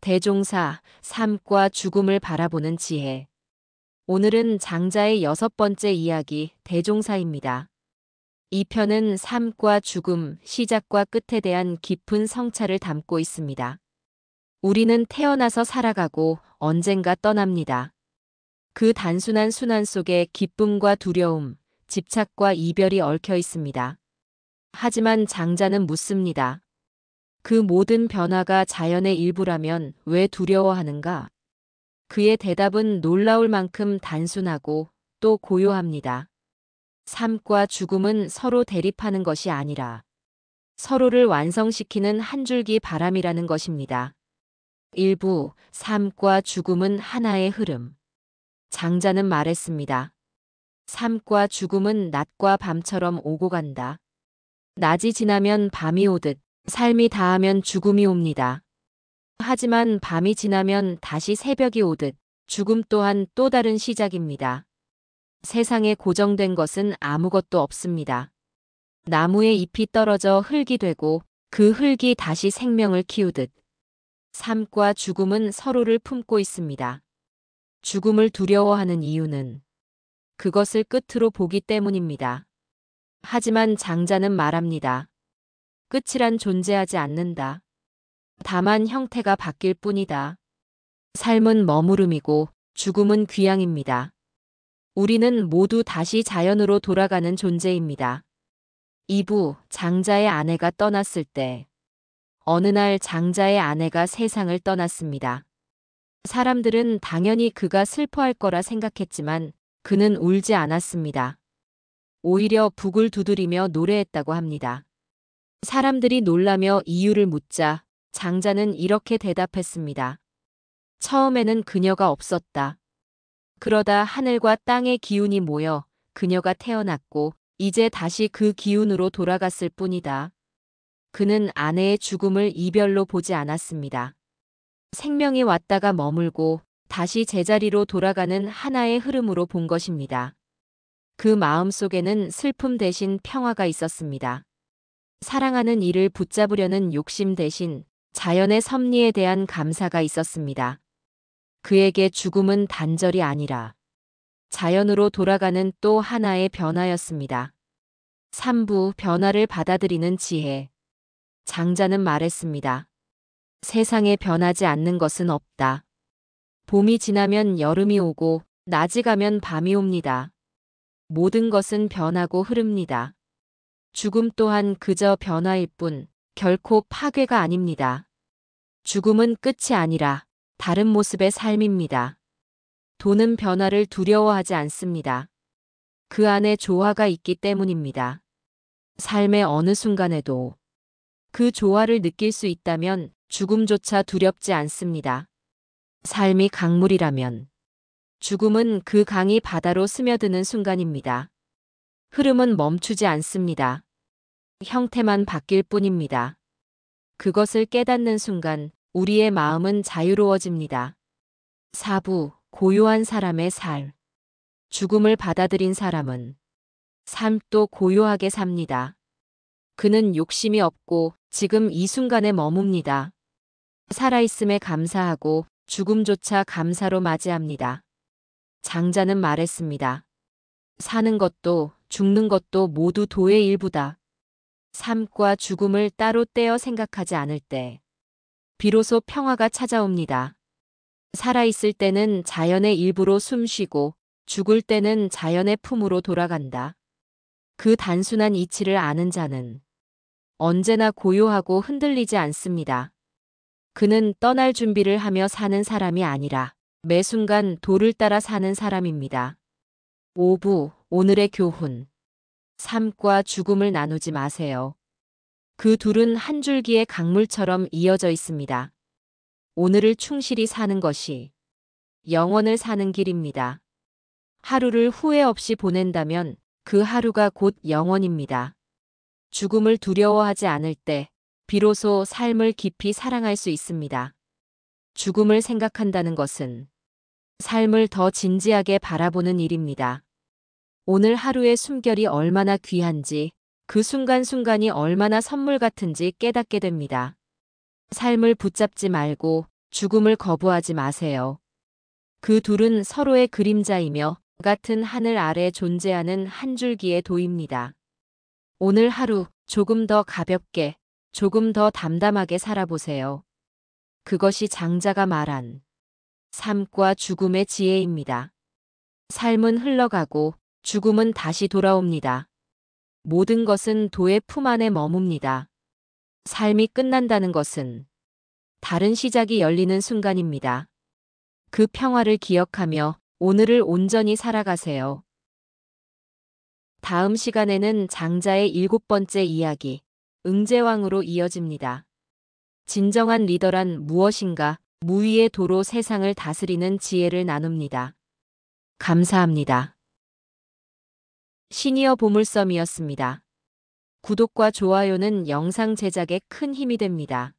대종사, 삶과 죽음을 바라보는 지혜. 오늘은 장자의 6번째 이야기, 대종사입니다. 이 편은 삶과 죽음, 시작과 끝에 대한 깊은 성찰을 담고 있습니다. 우리는 태어나서 살아가고 언젠가 떠납니다. 그 단순한 순환 속에 기쁨과 두려움, 집착과 이별이 얽혀 있습니다. 하지만 장자는 묻습니다. 그 모든 변화가 자연의 일부라면 왜 두려워하는가? 그의 대답은 놀라울 만큼 단순하고 또 고요합니다. 삶과 죽음은 서로 대립하는 것이 아니라 서로를 완성시키는 한 줄기 바람이라는 것입니다. 일부, 삶과 죽음은 하나의 흐름. 장자는 말했습니다. 삶과 죽음은 낮과 밤처럼 오고 간다. 낮이 지나면 밤이 오듯 삶이 다하면 죽음이 옵니다. 하지만 밤이 지나면 다시 새벽이 오듯 죽음 또한 또 다른 시작입니다. 세상에 고정된 것은 아무것도 없습니다. 나무의 잎이 떨어져 흙이 되고 그 흙이 다시 생명을 키우듯 삶과 죽음은 서로를 품고 있습니다. 죽음을 두려워하는 이유는 그것을 끝으로 보기 때문입니다. 하지만 장자는 말합니다. 끝이란 존재하지 않는다. 다만 형태가 바뀔 뿐이다. 삶은 머무름이고 죽음은 귀향입니다. 우리는 모두 다시 자연으로 돌아가는 존재입니다. 2부, 장자의 아내가 떠났을 때. 어느 날 장자의 아내가 세상을 떠났습니다. 사람들은 당연히 그가 슬퍼할 거라 생각했지만 그는 울지 않았습니다. 오히려 북을 두드리며 노래했다고 합니다. 사람들이 놀라며 이유를 묻자 장자는 이렇게 대답했습니다. 처음에는 그녀가 없었다. 그러다 하늘과 땅의 기운이 모여 그녀가 태어났고 이제 다시 그 기운으로 돌아갔을 뿐이다. 그는 아내의 죽음을 이별로 보지 않았습니다. 생명이 왔다가 머물고 다시 제자리로 돌아가는 하나의 흐름으로 본 것입니다. 그 마음 속에는 슬픔 대신 평화가 있었습니다. 사랑하는 이를 붙잡으려는 욕심 대신 자연의 섭리에 대한 감사가 있었습니다. 그에게 죽음은 단절이 아니라 자연으로 돌아가는 또 하나의 변화였습니다. 3부, 변화를 받아들이는 지혜. 장자는 말했습니다. 세상에 변하지 않는 것은 없다. 봄이 지나면 여름이 오고 낮이 가면 밤이 옵니다. 모든 것은 변하고 흐릅니다. 죽음 또한 그저 변화일 뿐 결코 파괴가 아닙니다. 죽음은 끝이 아니라 다른 모습의 삶입니다. 돈은 변화를 두려워하지 않습니다. 그 안에 조화가 있기 때문입니다. 삶의 어느 순간에도 그 조화를 느낄 수 있다면 죽음조차 두렵지 않습니다. 삶이 강물이라면 죽음은 그 강이 바다로 스며드는 순간입니다. 흐름은 멈추지 않습니다. 형태만 바뀔 뿐입니다. 그것을 깨닫는 순간 우리의 마음은 자유로워집니다. 4부, 고요한 사람의 삶. 죽음을 받아들인 사람은 삶도 고요하게 삽니다. 그는 욕심이 없고 지금 이 순간에 머뭅니다. 살아있음에 감사하고 죽음조차 감사로 맞이합니다. 장자는 말했습니다. 사는 것도 죽는 것도 모두 도의 일부다. 삶과 죽음을 따로 떼어 생각하지 않을 때 비로소 평화가 찾아옵니다. 살아있을 때는 자연의 일부로 숨쉬고 죽을 때는 자연의 품으로 돌아간다. 그 단순한 이치를 아는 자는 언제나 고요하고 흔들리지 않습니다. 그는 떠날 준비를 하며 사는 사람이 아니라 매 순간 도를 따라 사는 사람입니다. 5부, 오늘의 교훈. 삶과 죽음을 나누지 마세요. 그 둘은 한 줄기의 강물처럼 이어져 있습니다. 오늘을 충실히 사는 것이 영원을 사는 길입니다. 하루를 후회 없이 보낸다면 그 하루가 곧 영원입니다. 죽음을 두려워하지 않을 때 비로소 삶을 깊이 사랑할 수 있습니다. 죽음을 생각한다는 것은 삶을 더 진지하게 바라보는 일입니다. 오늘 하루의 숨결이 얼마나 귀한지, 그 순간순간이 얼마나 선물 같은지 깨닫게 됩니다. 삶을 붙잡지 말고 죽음을 거부하지 마세요. 그 둘은 서로의 그림자이며 같은 하늘 아래 존재하는 한 줄기의 도입니다. 오늘 하루 조금 더 가볍게, 조금 더 담담하게 살아보세요. 그것이 장자가 말한 삶과 죽음의 지혜입니다. 삶은 흘러가고 죽음은 다시 돌아옵니다. 모든 것은 도의 품 안에 머뭅니다. 삶이 끝난다는 것은 다른 시작이 열리는 순간입니다. 그 평화를 기억하며 오늘을 온전히 살아가세요. 다음 시간에는 장자의 7번째 이야기, 응제왕으로 이어집니다. 진정한 리더란 무엇인가? 무위의 도로 세상을 다스리는 지혜를 나눕니다. 감사합니다. 시니어 보물섬이었습니다. 구독과 좋아요는 영상 제작에 큰 힘이 됩니다.